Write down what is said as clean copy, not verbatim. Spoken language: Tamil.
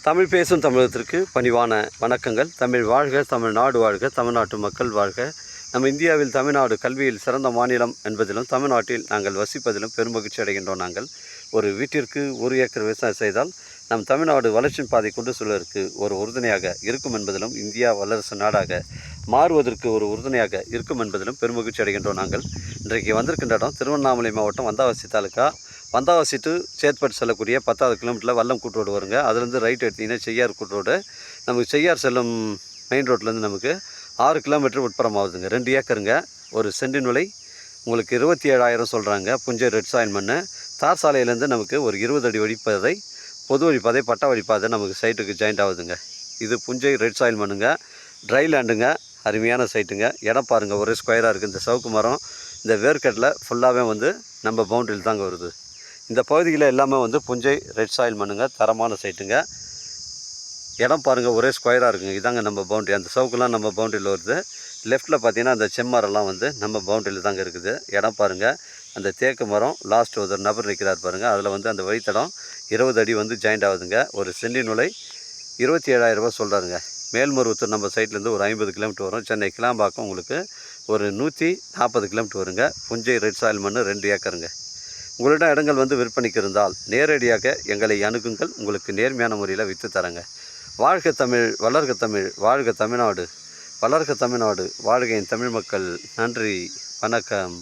தமிழ் பேசும் தமிழகத்திற்கு பணிவான வணக்கங்கள். தமிழ் வாழ்க, தமிழ்நாடு வாழ்க, தமிழ்நாட்டு மக்கள் வாழ்க. நம்ம இந்தியாவில் தமிழ்நாடு கல்வியில் சிறந்த மாநிலம் என்பதிலும் தமிழ்நாட்டில் நாங்கள் வசிப்பதிலும் பெருமகிழ்ச்சி அடைகின்றோம். நாங்கள் ஒரு வீட்டிற்கு 1 ஏக்கர் விவசாயம் செய்தால் நம் தமிழ்நாடு வளர்ச்சியின் பாதை கொண்டு செல்வதற்கு ஒரு உறுதுணையாக இருக்கும் என்பதிலும், இந்தியா வல்லரசு நாடாக மாறுவதற்கு ஒரு உறுதுணையாக இருக்கும் என்பதிலும் பெருமகிழ்ச்சி அடைகின்றோம். நாங்கள் இன்றைக்கு வந்திருக்கின்ற இடம் திருவண்ணாமலை மாவட்டம் வந்தாவாசி தாலுக்கா. வந்தாவாசி டு சேத்பட் செல்லக்கூடிய 10வது கிலோமீட்டரில் வல்லம் கூட்டு ரோடு வருங்க. அதுலேருந்து ரைட் எடுத்திங்கன்னா செய்யார் கூட்டு ரோடு. நமக்கு செய்யார் செல்லும் மெயின் ரோட்லேருந்து நமக்கு 6 கிலோமீட்டர் உட்புறம் ஆகுதுங்க. 2 ஏக்கருங்க. ஒரு சென்டின் விலை உங்களுக்கு 27,000 சொல்கிறாங்க. புஞ்சை ரெட் சாயில் மண். தார் சாலையிலேருந்து நமக்கு ஒரு 20 அடி வழிப்பாதை, பொது வழிப்பாதை, பட்டா வழிப்பாதை நமக்கு சைட்டுக்கு ஜாயிண்ட் ஆகுதுங்க. இது புஞ்சை ரெட் சாயில் மண்ணுங்க. ட்ரை லேண்டுங்க. அருமையான சைட்டுங்க. இடம் பாருங்கள், ஒரே ஸ்கொயராக இருக்குது. இந்த சவுக்கு மரம், இந்த வேர்க்கட்டில் ஃபுல்லாகவே வந்து நம்ம பவுண்டரியில் தாங்க வருது. இந்த பகுதியில் எல்லாமே வந்து புஞ்சை ரெட் சாயில் மண்ணுங்க. தரமான சைட்டுங்க. இடம் பாருங்கள், ஒரே ஸ்கொயராக இருக்குங்க. இதாங்க நம்ம பவுண்ட்ரி. அந்த சவுக்குலாம் நம்ம பவுண்ட்ரியில் வருது. லெஃப்ட்டில் பார்த்தீங்கன்னா அந்த செம்மரம்லாம் வந்து நம்ம பவுண்ட்ரியில் தாங்க இருக்குது. இடம் பாருங்கள், அந்த தேக்கு மரம் லாஸ்ட் ஒரு நபர் நிற்கிறார் பாருங்கள். அதில் வந்து அந்த வழித்தடம் 20 அடி வந்து ஜாயிண்ட் ஆகுதுங்க. ஒரு சென்டின் விலை 27,000 ரூபா சொல்கிறாருங்க. மேல்மருவத்தூர் நம்ம சைட்லேருந்து ஒரு 50 கிலோமீட்டர் வரும். சென்னை கிளாம்பாக்கம் உங்களுக்கு ஒரு 140 கிலோமீட்டர் வருங்க. புஞ்சை ரெட் சாயில் மண் 2 ஏக்கருங்க. உங்களிடம் இடங்கள் வந்து விற்பனைக்கு இருந்தால் நேரடியாக எங்களை அணுகுங்கள். உங்களுக்கு நேர்மையான முறையில் விற்று தரங்க. வாழ்க தமிழ், வளர்க தமிழ், வாழ்க தமிழ்நாடு, வளர்க தமிழ்நாடு, வாழ்க என் தமிழ் மக்கள். நன்றி, வணக்கம்.